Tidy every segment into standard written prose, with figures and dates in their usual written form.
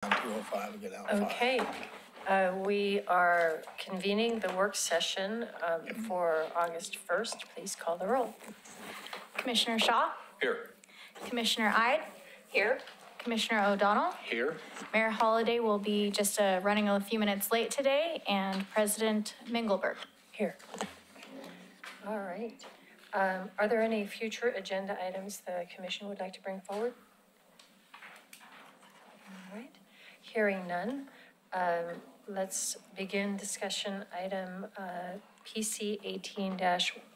205, we get out 5. Okay, we are convening the work session for August 1st. Please call the roll. Commissioner Shaw, Here. Commissioner Ide, Here. Commissioner O'Donnell. Here. Mayor Holliday will be just running a few minutes late today, and President Mengelberg. Here. All right. Are there any future agenda items the commission would like to bring forward? All right. Hearing none, let's begin discussion item PC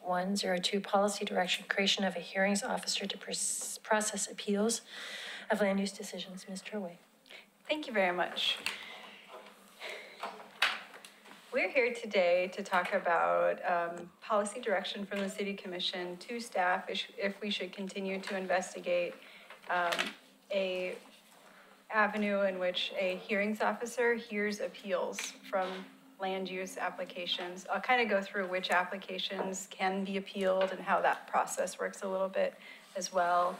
18-102, policy direction, creation of a hearings officer to process appeals of land use decisions. Ms. Turway. Thank you very much. We're here today to talk about policy direction from the City Commission to staff if we should continue to investigate a avenue in which a hearings officer hears appeals from land use applications. I'll kind of go through which applications can be appealed and how that process works a little bit as well.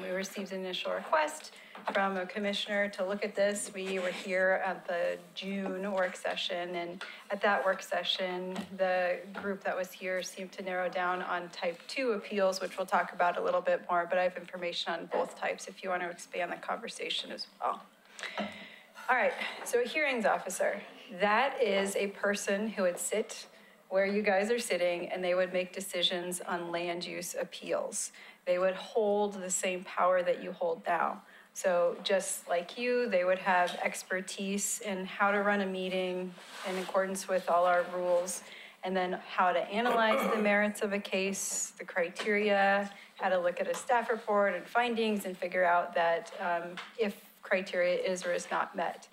We received an initial request from a commissioner to look at this. We were here at the June work session, and at that work session, the group that was here seemed to narrow down on type 2 appeals, which we'll talk about a little bit more, but I have information on both types if you want to expand the conversation as well. All right, so a hearings officer, that is a person who would sit where you guys are sitting and they would make decisions on land use appeals. They would hold the same power that you hold now. So just like you, they would have expertise in how to run a meeting in accordance with all our rules, and then how to analyze the merits of a case, the criteria, how to look at a staff report and findings and figure out that if criteria is or is not met.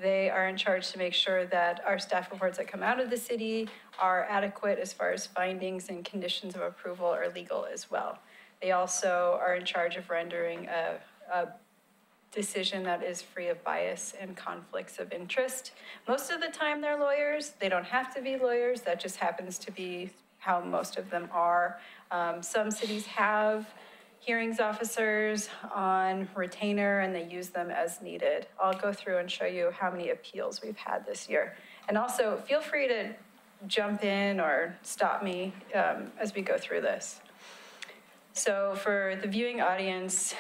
They are in charge to make sure that our staff reports that come out of the city are adequate as far as findings and conditions of approval are legal as well. They also are in charge of rendering a decision that is free of bias and conflicts of interest. Most of the time they're lawyers. They don't have to be lawyers. That just happens to be how most of them are. Some cities have hearings officers on retainer and they use them as needed. I'll go through and show you how many appeals we've had this year. And also feel free to jump in or stop me as we go through this. So for the viewing audience,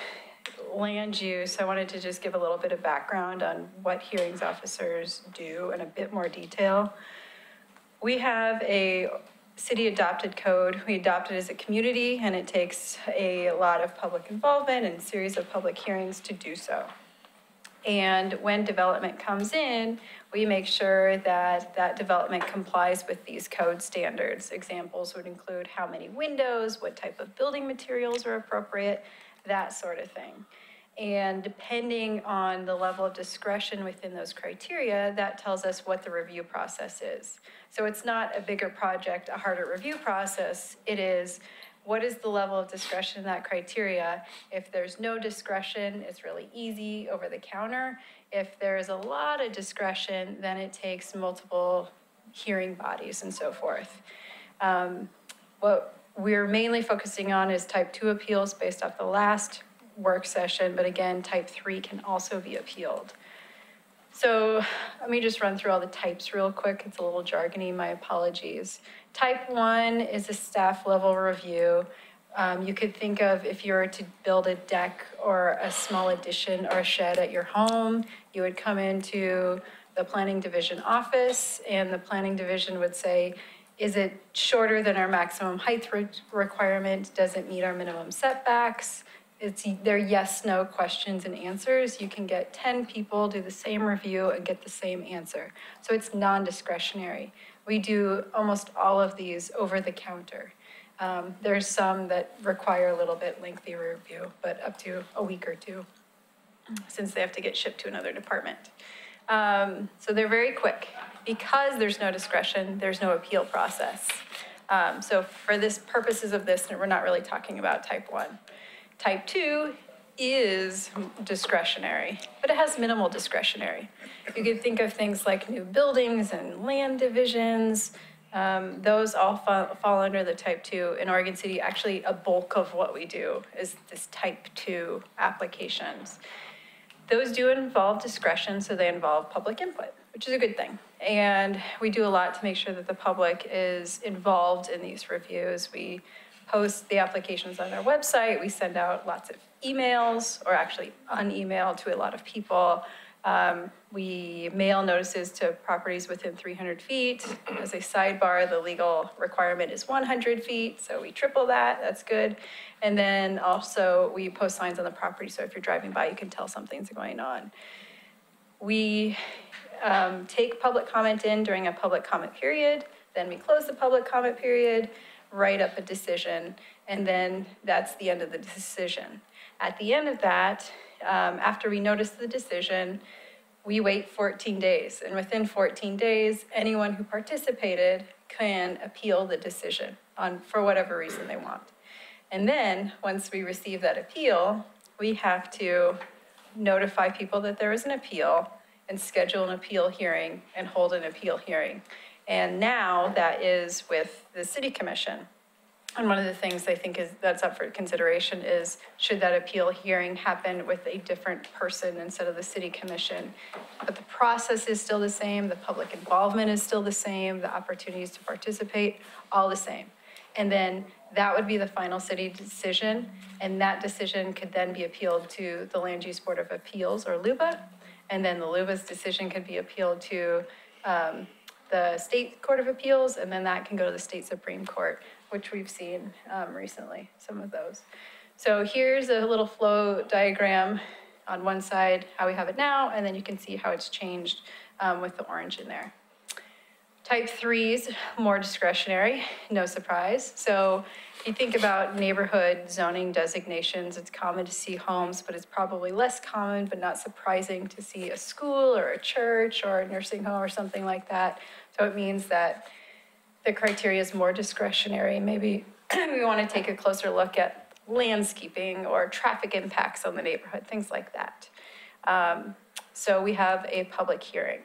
land use, I wanted to just give a little bit of background on what hearings officers do in a bit more detail. We have a city adopted code. We adopted as a community, and it takes a lot of public involvement and a series of public hearings to do so. And when development comes in, we make sure that that development complies with these code standards. Examples would include how many windows, what type of building materials are appropriate, that sort of thing. And depending on the level of discretion within those criteria, that tells us what the review process is. So it's not a bigger project, a harder review process. It is, what is the level of discretion in that criteria? If there's no discretion, it's really easy over the counter. If there's a lot of discretion, then it takes multiple hearing bodies and so forth. What we're mainly focusing on is type 2 appeals based off the last work session, but again, type 3 can also be appealed. So let me just run through all the types real quick. It's a little jargony, my apologies. Type 1 is a staff level review. You could think of if you were to build a deck or a small addition or a shed at your home, you would come into the planning division office and the planning division would say, is it shorter than our maximum height requirement? Does it meet our minimum setbacks? They're yes, no questions and answers. You can get 10 people, do the same review and get the same answer. So it's non-discretionary. We do almost all of these over the counter. There's some that require a little bit lengthy review, but up to a week or two, since they have to get shipped to another department. So they're very quick. Because there's no discretion, there's no appeal process. So for this purposes of this, we're not really talking about type 1. Type 2 is discretionary, but it has minimal discretionary. You could think of things like new buildings and land divisions. Those all fall under the type 2. In Oregon City, actually a bulk of what we do is this type 2 applications. those do involve discretion, so they involve public input, which is a good thing. And we do a lot to make sure that the public is involved in these reviews. We post the applications on our website. We send out lots of emails, or actually un-email to a lot of people. We mail notices to properties within 300 feet. As a sidebar, the legal requirement is 100 feet, so we triple that, that's good. And then also we post signs on the property, so if you're driving by, you can tell something's going on. We take public comment in during a public comment period, then we close the public comment period, write up a decision, and then that's the end of the decision. At the end of that, after we notice the decision, we wait 14 days. And within 14 days, anyone who participated can appeal the decision for whatever reason they want. And then once we receive that appeal, we have to notify people that there is an appeal and schedule an appeal hearing and hold an appeal hearing. And now that is with the City Commission. And one of the things I think that's up for consideration is, should that appeal hearing happen with a different person instead of the City Commission? But the process is still the same, the public involvement is still the same, the opportunities to participate, all the same. And then that would be the final city decision, and that decision could then be appealed to the Land Use Board of Appeals, or LUBA, and then the LUBA's decision could be appealed to the State Court of Appeals, and then that can go to the State Supreme Court, which we've seen recently, some of those. So here's a little flow diagram on one side, how we have it now, and then you can see how it's changed with the orange in there. Type 3's more discretionary, no surprise. So if you think about neighborhood zoning designations, it's common to see homes, but it's probably less common, but not surprising to see a school or a church or a nursing home or something like that. So it means that the criteria is more discretionary. Maybe we want to take a closer look at landscaping or traffic impacts on the neighborhood, things like that. So we have a public hearing.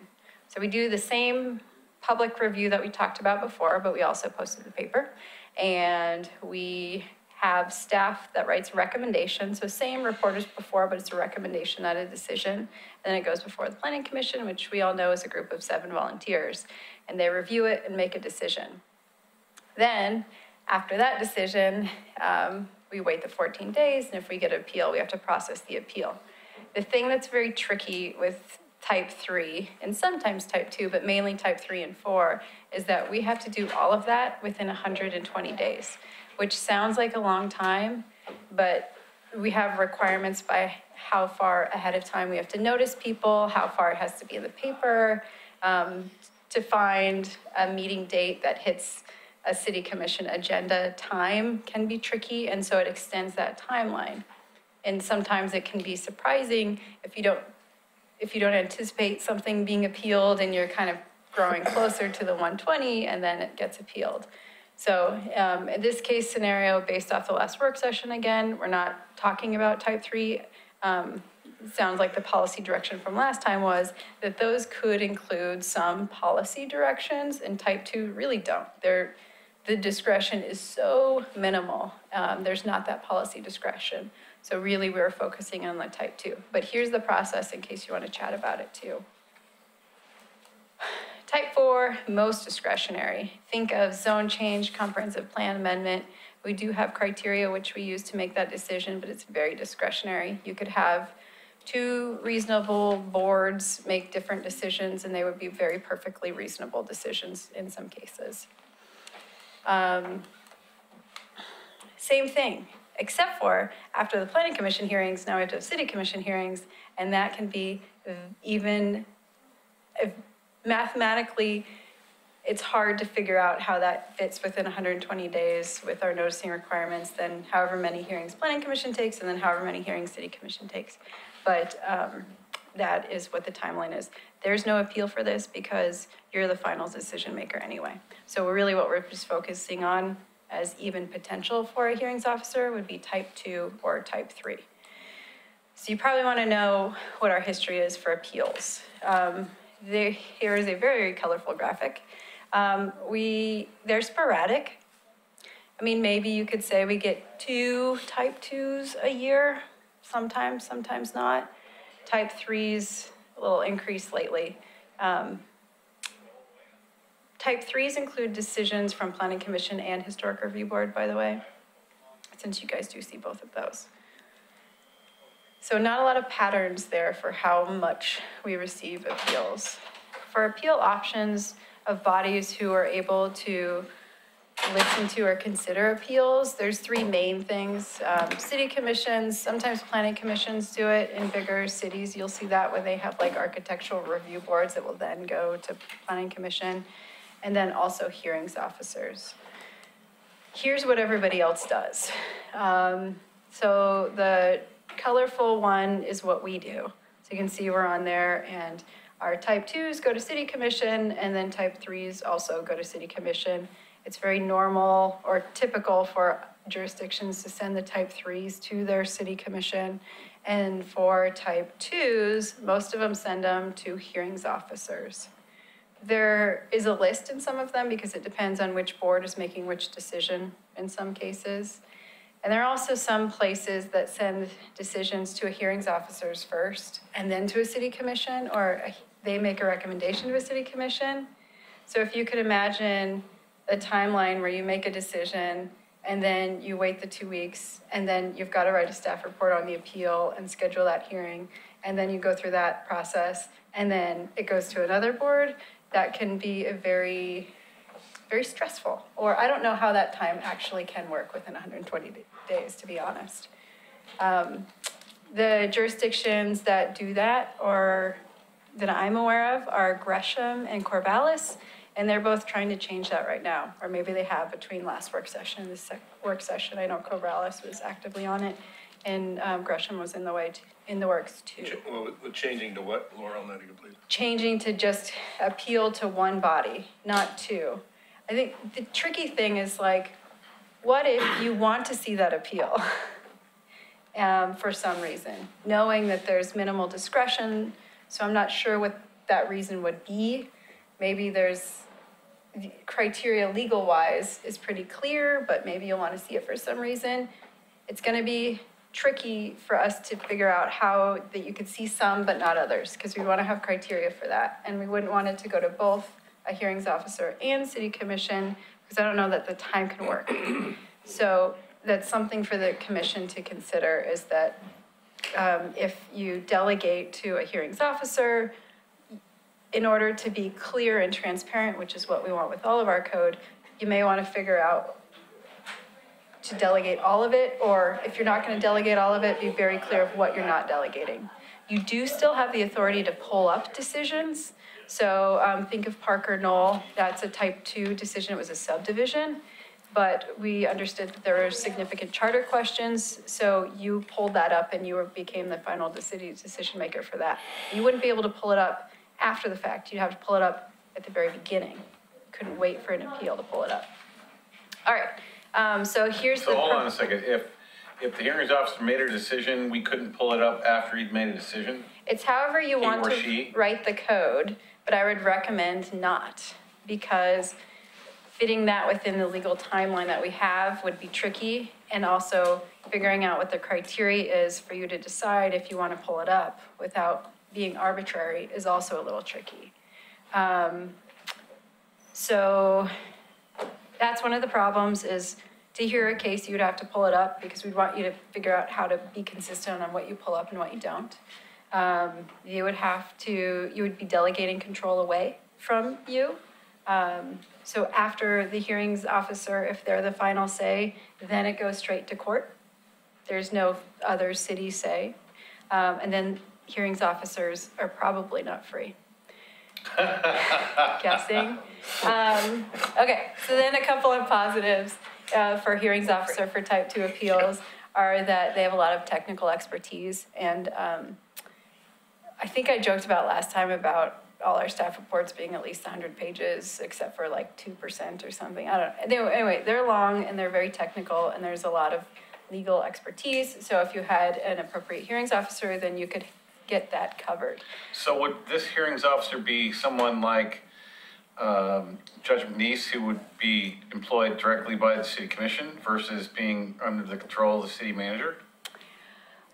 So we do the same public review that we talked about before, but we also posted the paper. And we have staff that writes recommendations. So same report as before, but it's a recommendation, not a decision. And then it goes before the Planning Commission, which we all know is a group of 7 volunteers. And they review it and make a decision. Then, after that decision, we wait the 14 days, and if we get an appeal, we have to process the appeal. The thing that's very tricky with type 3, and sometimes type 2, but mainly type 3 and 4, is that we have to do all of that within 120 days, which sounds like a long time, but we have requirements by how far ahead of time we have to notice people, how far it has to be in the paper, to find a meeting date that hits a City Commission agenda time can be tricky, and so it extends that timeline. And sometimes it can be surprising if you don't anticipate something being appealed and you're kind of growing closer to the 120 and then it gets appealed. So in this case scenario, based off the last work session again, we're not talking about type 3. Sounds like the policy direction from last time was that those could include some policy directions, and type 2 really don't. The discretion is so minimal. There's not that policy discretion. So really we're focusing on the type 2. But here's the process in case you want to chat about it too. Type 4, most discretionary. Think of zone change, comprehensive plan amendment. We do have criteria which we use to make that decision, but it's very discretionary. You could have 2 reasonable boards make different decisions, and they would be very perfectly reasonable decisions in some cases. Same thing, except for after the Planning Commission hearings, now we have to have City Commission hearings, and that can be even, mathematically, it's hard to figure out how that fits within 120 days with our noticing requirements, then however many hearings Planning Commission takes, and then however many hearings City Commission takes. But that is what the timeline is. There's no appeal for this because you're the final decision maker anyway. So really what we're just focusing on as even potential for a hearings officer would be type 2 or type 3. So you probably want to know what our history is for appeals. Here is a very colorful graphic. They're sporadic. I mean, maybe you could say we get 2 type 2s a year, sometimes not. Type 3s, a little increase lately. Type 3s include decisions from Planning Commission and Historic Review Board, by the way, since you guys do see both of those. So not a lot of patterns there for how much we receive appeals. For appeal options of bodies who are able to listen to or consider appeals, there's three main things. City commissions, sometimes planning commissions do it. In bigger cities, you'll see that when they have like architectural review boards that will then go to planning commission. And then also hearings officers. Here's what everybody else does. So the colorful one is what we do. So you can see we're on there, and our type 2s go to city commission, and then type 3s also go to city commission. It's very normal or typical for jurisdictions to send the type 3s to their city commission. And for type 2s, most of them send them to hearings officers. There is a list in some of them because it depends on which board is making which decision in some cases. And there are also some places that send decisions to a hearings officers first and then to a city commission, or they make a recommendation to a city commission. So if you could imagine a timeline where you make a decision and then you wait the 2 weeks, and then you've got to write a staff report on the appeal and schedule that hearing, and then you go through that process, and then it goes to another board, that can be a very, very stressful. Or I don't know how that time actually can work within 120 days, to be honest. The jurisdictions that do that, or that I'm aware of, are Gresham and Corvallis, and they're both trying to change that right now, or maybe they have between last work session and this work session. I know Corvallis was actively on it, and Gresham was in the works too. Well, changing to what, Laura, on that complete? Changing to just appeal to one body, not two. I think the tricky thing is like, what if you want to see that appeal for some reason, knowing that there's minimal discretion, so I'm not sure what that reason would be. Maybe there's criteria legal-wise is pretty clear, but maybe you'll want to see it for some reason. It's going to be tricky for us to figure out how that you could see some but not others, because we want to have criteria for that, and we wouldn't want it to go to both a hearings officer and city commission, because I don't know that the time can work. So that's something for the commission to consider, is that if you delegate to a hearings officer, in order to be clear and transparent, which is what we want with all of our code, you may want to figure out to delegate all of it, or if you're not going to delegate all of it, be very clear of what you're not delegating. You do still have the authority to pull up decisions. So think of Parker Knoll, that's a type 2 decision, it was a subdivision, but we understood that there were significant charter questions, so you pulled that up and you became the final decision maker for that. You wouldn't be able to pull it up after the fact, you'd have to pull it up at the very beginning. You couldn't wait for an appeal to pull it up. All right, so here's the- So hold on a second, if the hearings officer made a decision, we couldn't pull it up after he'd made a decision? It's however you He want or to she? write the code, but I would recommend not, because fitting that within the legal timeline that we have would be tricky, and also figuring out what the criteria is for you to decide if you want to pull it up without being arbitrary is also a little tricky. So that's one of the problems, is to hear a case, you'd have to pull it up, because we'd want you to figure out how to be consistent on what you pull up and what you don't. You would be delegating control away from you. So after the hearings officer, if they're the final say, then it goes straight to court. There's no other city say. And then hearings officers are probably not free. Guessing. Okay, so then a couple of positives for hearings officer for type 2 appeals are that they have a lot of technical expertise, and I think I joked about last time about all our staff reports being at least 100 pages, except for like 2% or something. I don't know. Anyway, they're long and they're very technical, and there's a lot of legal expertise. So if you had an appropriate hearings officer, then you could get that covered. So would this hearings officer be someone like Judge McNeese, who would be employed directly by the city commission versus being under the control of the city manager?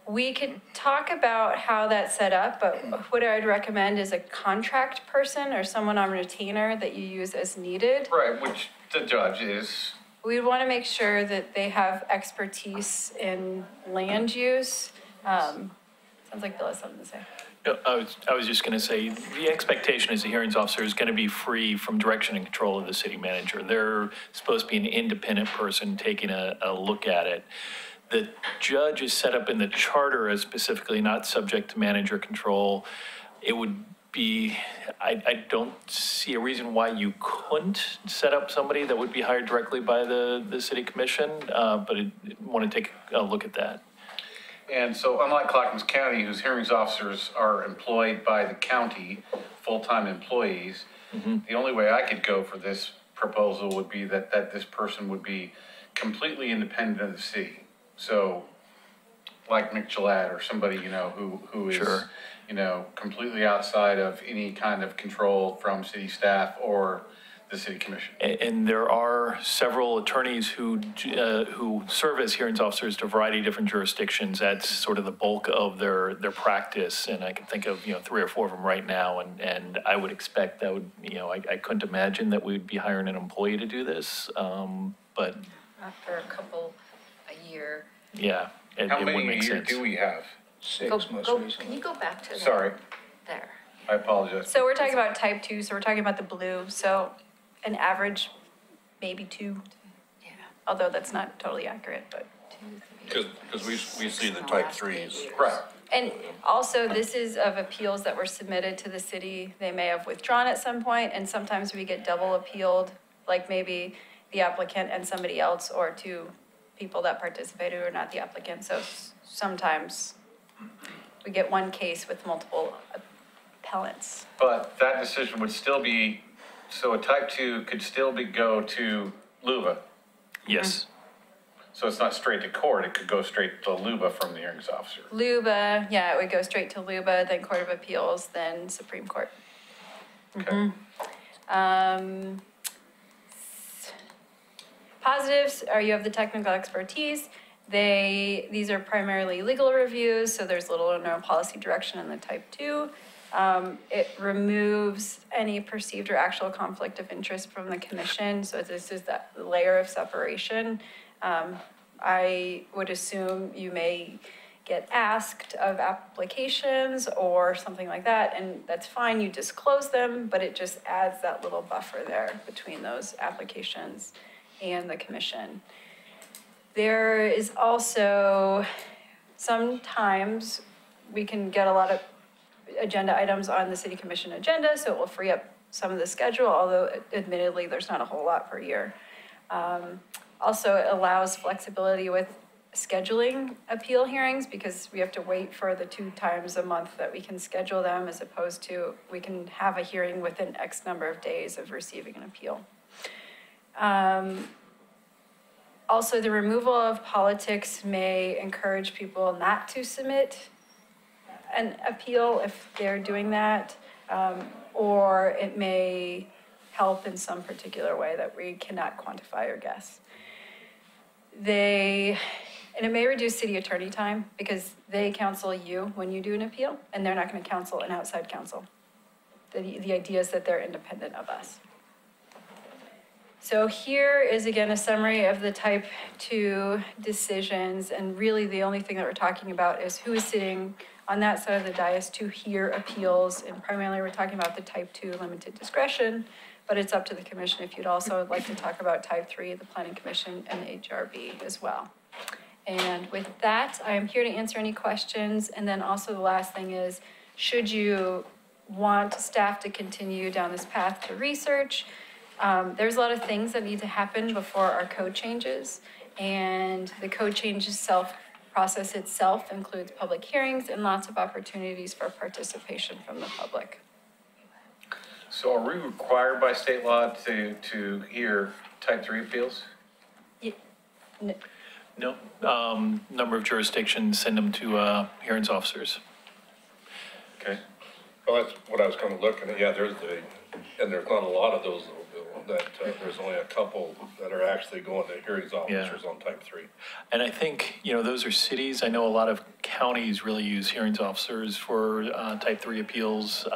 We could talk about how that's set up, but what I'd recommend is a contract person or someone on retainer that you use as needed. Right, which the judge is. We want to make sure that they have expertise in land use. Sounds like Bill has something to say. No, I was just going to say, the expectation is the hearings officer is going to be free from direction and control of the city manager. They're supposed to be an independent person taking a look at it. The judge is set up in the charter as specifically not subject to manager control. It would be, I don't see a reason why you couldn't set up somebody that would be hired directly by the city commission, but I want to take a look at that. And so unlike Clackamas County, whose hearings officers are employed by the county, full-time employees, the only way I could go for this proposal would be that this person would be completely independent of the city. So like Mick Gillette or somebody, who is, Sure. Completely outside of any kind of control from city staff or the city commission. And there are several attorneys who serve as hearings officers to a variety of different jurisdictions. That's sort of the bulk of their practice. And I can think of, 3 or 4 of them right now. And I would expect that would, I couldn't imagine that we'd be hiring an employee to do this. But After a couple a year. yeah, it How would many a make year sense. do we have? 6 most Can recently. you go back to that? Sorry, There. I apologize. So we're talking about type 2, so we're talking about the blue. So an average, maybe 2, Yeah. although that's not totally accurate, but. 2, 3. Because we see the type 3s. Right. And also, this is of appeals that were submitted to the city. They may have withdrawn at some point, and sometimes we get double appealed, like maybe the applicant and somebody else, or 2 people that participated who are not the applicant. So sometimes we get one case with multiple appellants. But that decision would still be, so a type 2 could still go to LUBA. Yes. So it's not straight to court, it could go straight to LUBA from the hearings officer. LUBA, yeah, it would go straight to LUBA, then Court of Appeals, then Supreme Court. Okay. Positives are you have the technical expertise. These are primarily legal reviews, so there's little or no policy direction in the type 2. It removes any perceived or actual conflict of interest from the commission, so this is that layer of separation. I would assume you may get asked of applications or something like that, and that's fine, you disclose them, but it just adds that little buffer there between those applications and the commission. There is also, sometimes we can get a lot of agenda items on the city commission agenda, so it will free up some of the schedule, although admittedly, there's not a whole lot per year. Also, it allows flexibility with scheduling appeal hearings because we have to wait for the 2 times a month that we can schedule them, as opposed to we can have a hearing within X number of days of receiving an appeal. Also, the removal of politics may encourage people not to submit an appeal if they're doing that, or it may help in some particular way that we cannot quantify or guess. And it may reduce city attorney time because they counsel you when you do an appeal, and they're not going to counsel an outside counsel. The idea is that they're independent of us. So here is again a summary of the type 2 decisions, and really the only thing that we're talking about is who is sitting on that side of the dais to hear appeals, and primarily we're talking about the type 2 limited discretion, but it's up to the commission if you'd also like to talk about type 3, the planning commission and the HRB as well. And with that, I am here to answer any questions, and then also the last thing is, should you want staff to continue down this path to research, there's a lot of things that need to happen before our code changes, and the code changes process itself includes public hearings and lots of opportunities for participation from the public. So are we required by state law to hear type 3 appeals? No. Number of jurisdictions send them to hearings officers. Okay. Well, that's what I was kind of looking at. Yeah, there's not a lot of those, that there's only a couple that are actually going to hearings officers on type 3. And I think, those are cities. I know a lot of counties really use hearings officers for type 3 appeals,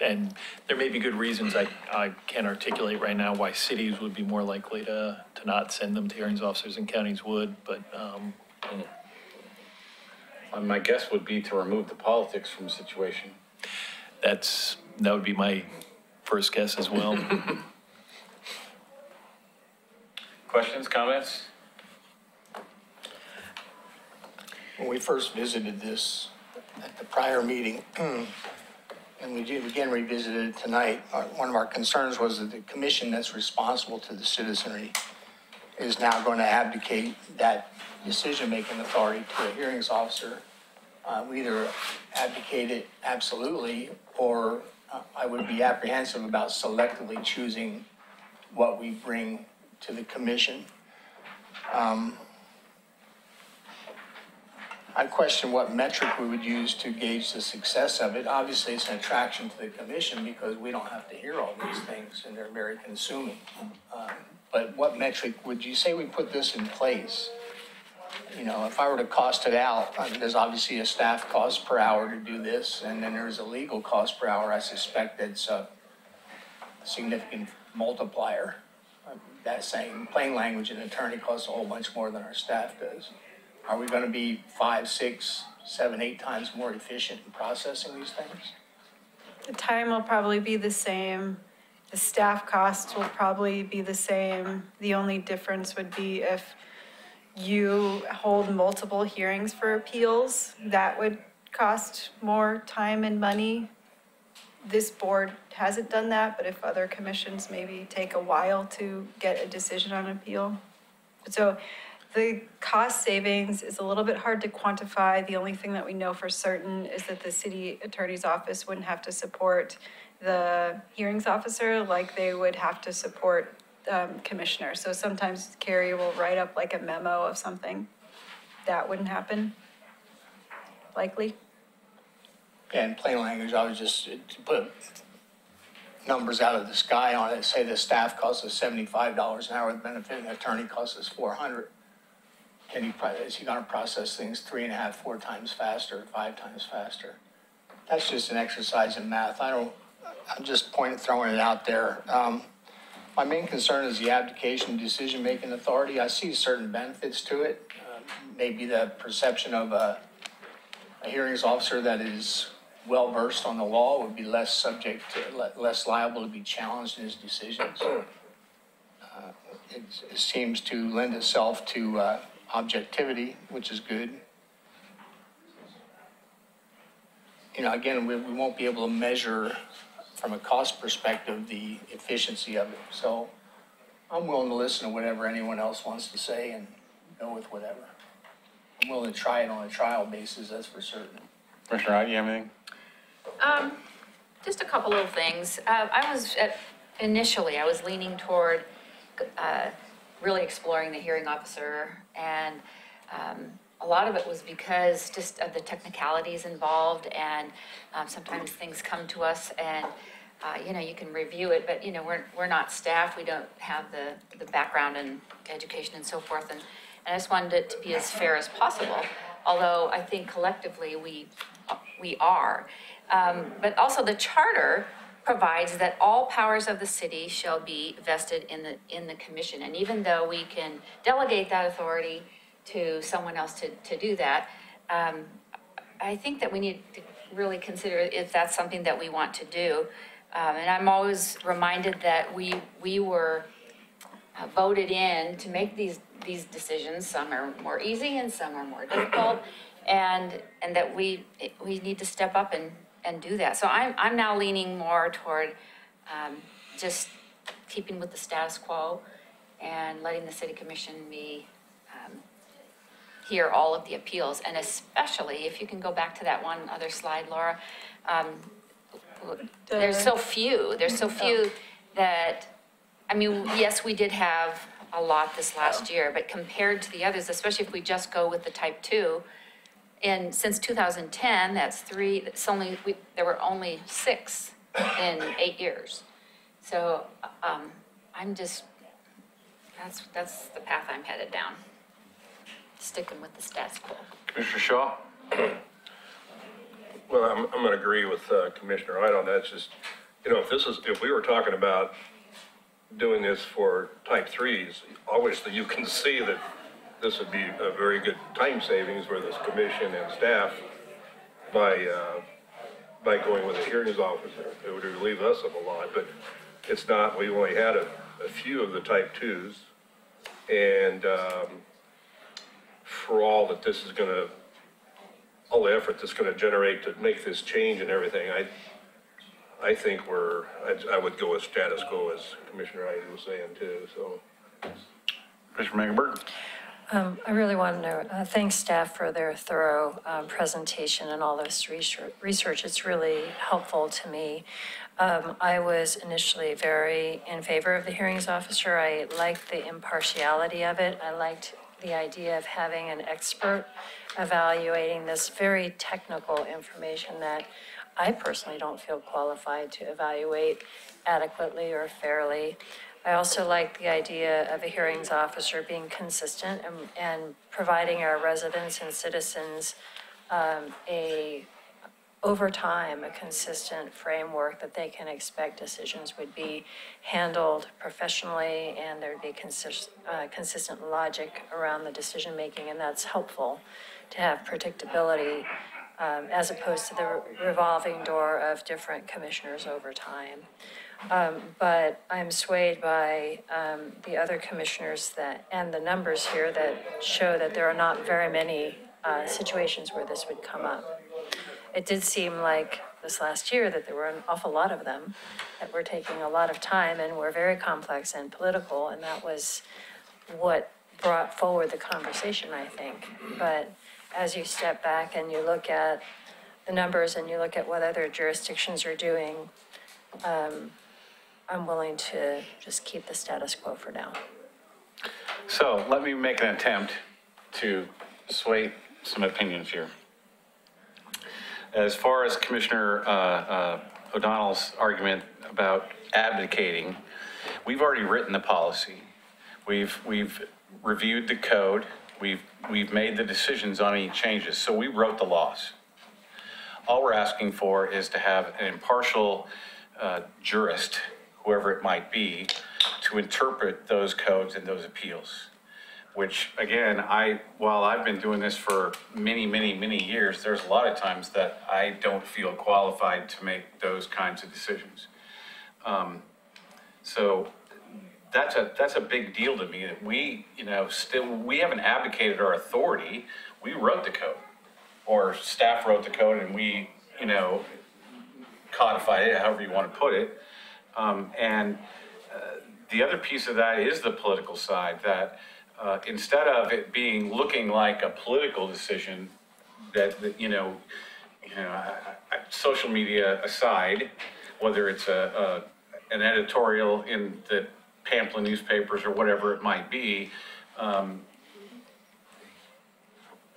and there may be good reasons I can't articulate right now why cities would be more likely to not send them to hearings officers and counties would, but My guess would be to remove the politics from the situation. that would be my first guess as well. Questions, comments? When we first visited this at the prior meeting, and we did again revisit it tonight, one of our concerns was that the commission that's responsible to the citizenry is now going to abdicate that decision-making authority to a hearings officer. We either abdicate it absolutely, or I would be apprehensive about selectively choosing what we bring to the commission. I question what metric we would use to gauge the success of it. Obviously, it's an attraction to the commission because we don't have to hear all these things and they're very consuming. But what metric would you say we put this in place? You know, if I were to cost it out, there's obviously a staff cost per hour to do this, and then there's a legal cost per hour. I suspect that's a significant multiplier. That's saying, plain language, an attorney costs a whole bunch more than our staff does. Are we going to be 5, 6, 7, 8 times more efficient in processing these things? The time will probably be the same. The staff costs will probably be the same. The only difference would be if you hold multiple hearings for appeals, that would cost more time and money. This board hasn't done that, but if other commissions maybe take a while to get a decision on appeal. So the cost savings is a little bit hard to quantify. The only thing that we know for certain is that the city attorney's office wouldn't have to support the hearings officer like they would have to support commissioner. So sometimes Carrie will write up like a memo of something. That wouldn't happen, likely. Yeah, in plain language, I was just to put numbers out of the sky on it. Say the staff costs us $75 an hour, the benefit, and the attorney costs us $400. Is he going to process things 3.5, 4 times faster, 5 times faster? That's just an exercise in math. I'm just throwing it out there. My main concern is the abdication of decision-making authority. I see certain benefits to it. Maybe the perception of a hearings officer that is well-versed on the law would be less liable to be challenged in his decisions. It seems to lend itself to objectivity, which is good. You know, again, we won't be able to measure from a cost perspective the efficiency of it. So I'm willing to listen to whatever anyone else wants to say and go with whatever. I'm willing to try it on a trial basis, that's for certain. Commissioner Wright, you have anything? Just a couple of things. Initially, I was leaning toward really exploring the hearing officer, and a lot of it was because just of the technicalities involved, and sometimes things come to us and you can review it, but we're not staff, we don't have the background and education and so forth, and I just wanted it to be as fair as possible, although I think collectively we are. But also the charter provides that all powers of the city shall be vested in the commission. And even though we can delegate that authority to someone else to do that, I think that we need to really consider if that's something that we want to do. And I'm always reminded that we were voted in to make these decisions. Some are more easy and some are more difficult, and that we need to step up and do that. So I'm now leaning more toward just keeping with the status quo and letting the city commission hear all of the appeals, and especially if you can go back to that one other slide, Laura. There's so few that, I mean, yes, we did have a lot this last year, but compared to the others, especially if we just go with the type 2, and since 2010, there were only 6 in 8 years. So that's the path I'm headed down. sticking with the status quo. Commissioner Shaw? Well, I'm gonna agree with Commissioner Hyde on that. It's just, if we were talking about doing this for type threes, obviously you can see that this would be a very good time savings for this commission and staff by going with a hearings officer. It would relieve us of a lot, but it's not. We've only had a few of the type twos, and for all that this is gonna, all the effort that's gonna generate to make this change and everything, I think I would go with status quo, as Commissioner Hyde was saying too, so. Commissioner Megenberg? I really want to thank staff for their thorough presentation and all this research. It's really helpful to me. I was initially very in favor of the hearings officer. I liked the impartiality of it. I liked the idea of having an expert evaluating this very technical information that I personally don't feel qualified to evaluate adequately or fairly. I also like the idea of a hearings officer being consistent and providing our residents and citizens over time, a consistent framework that they can expect decisions would be handled professionally and there'd be consistent logic around the decision making, and that's helpful to have predictability as opposed to the revolving door of different commissioners over time. But I'm swayed by the other commissioners and the numbers here that show that there are not very many situations where this would come up. It did seem like this last year that there were an awful lot of them that were taking a lot of time and were very complex and political, and that was what brought forward the conversation, I think. But as you step back and you look at the numbers and you look at what other jurisdictions are doing, I'm willing to just keep the status quo for now. So let me make an attempt to sway some opinions here. As far as Commissioner O'Donnell's argument about abdicating, we've already written the policy. We've reviewed the code. We've made the decisions on any changes. So we wrote the laws. All we're asking for is to have an impartial jurist, whoever it might be, to interpret those codes and those appeals. Which, again, while I've been doing this for many, many, many years, there's a lot of times that I don't feel qualified to make those kinds of decisions. So that's a big deal to me, that we haven't abdicated our authority. We wrote the code, or staff wrote the code, and we, codified it, however you want to put it. The other piece of that is the political side, that instead of it looking like a political decision, that social media aside, whether it's an editorial in the pamphlet newspapers or whatever it might be,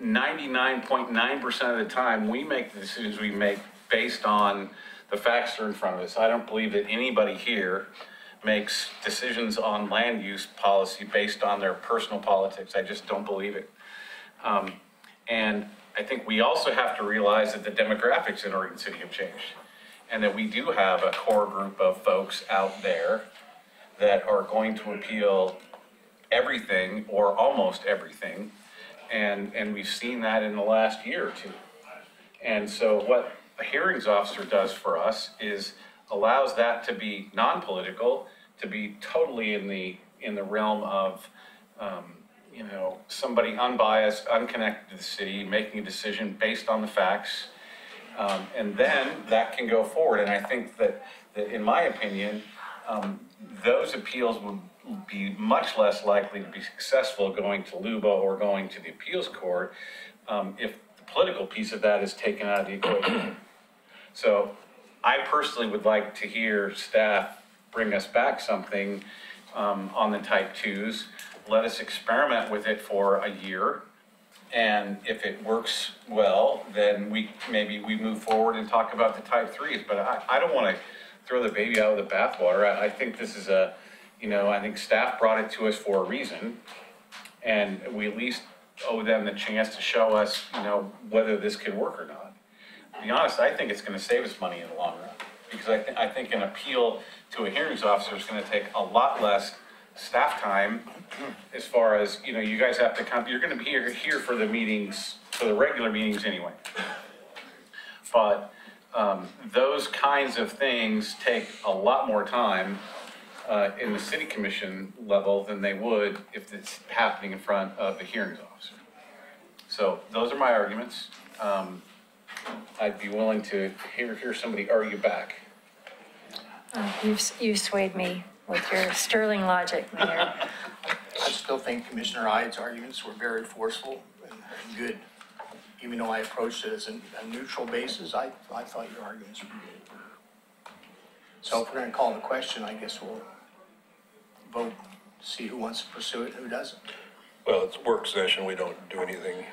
99.9% of the time we make the decisions we make based on the facts that are in front of us. I don't believe that anybody here makes decisions on land use policy based on their personal politics. I just don't believe it. And I think we also have to realize that the demographics in Oregon City have changed, and that we do have a core group of folks out there that are going to appeal everything or almost everything. And we've seen that in the last year or two. And so what a hearings officer does for us is allows that to be non-political, to be totally in the realm of, somebody unbiased, unconnected to the city, making a decision based on the facts. And then that can go forward. And I think that in my opinion, those appeals would be much less likely to be successful going to LUBA or going to the appeals court if the political piece of that is taken out of the equation. So I personally would like to hear staff bring us back something on the type twos. Let us experiment with it for a year. And if it works well, then maybe we move forward and talk about the type threes. But I don't want to throw the baby out with the bathwater. I think this is I think staff brought it to us for a reason. And we at least owe them the chance to show us, you know, whether this could work or not. To be honest, I think it's gonna save us money in the long run, because I think an appeal to a hearings officer is gonna take a lot less staff time as far as, you know, you guys have to come, you're gonna be here for the meetings, for the regular meetings anyway. But, those kinds of things take a lot more time, in the city commission level than they would if it's happening in front of the hearings officer. So those are my arguments. I'd be willing to hear somebody argue back. You've swayed me with your sterling logic, Mayor. I still think Commissioner Ide's arguments were very forceful and good. Even though I approached it as a neutral basis, I thought your arguments were good. So if we're gonna call the question, I guess we'll vote, see who wants to pursue it and who doesn't. Well, it's work session, we don't do anything.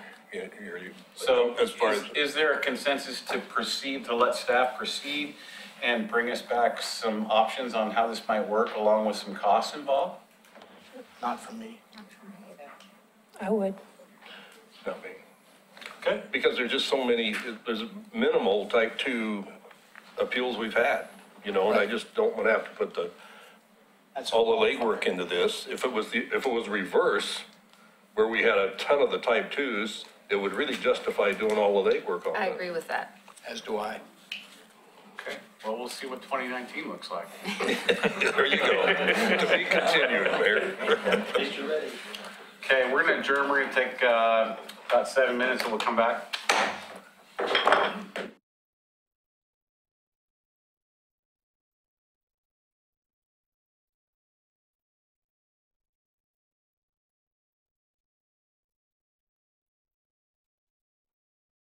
So as far as, is there a consensus to proceed, to let staff proceed and bring us back some options on how this might work along with some costs involved? Not from me. I would. not me. Okay. Because there's just so many, there's minimal type 2 appeals we've had, you know, and I just don't want to have to put That's all the legwork into this. If it was reverse, where we had a ton of the type 2s, it would really justify doing all the legwork on that. I agree with that. As do I. Okay, well, we'll see what 2019 looks like. There you go. To be continued, Mayor. Okay, we're gonna adjourn, we're gonna take about 7 minutes and we'll come back.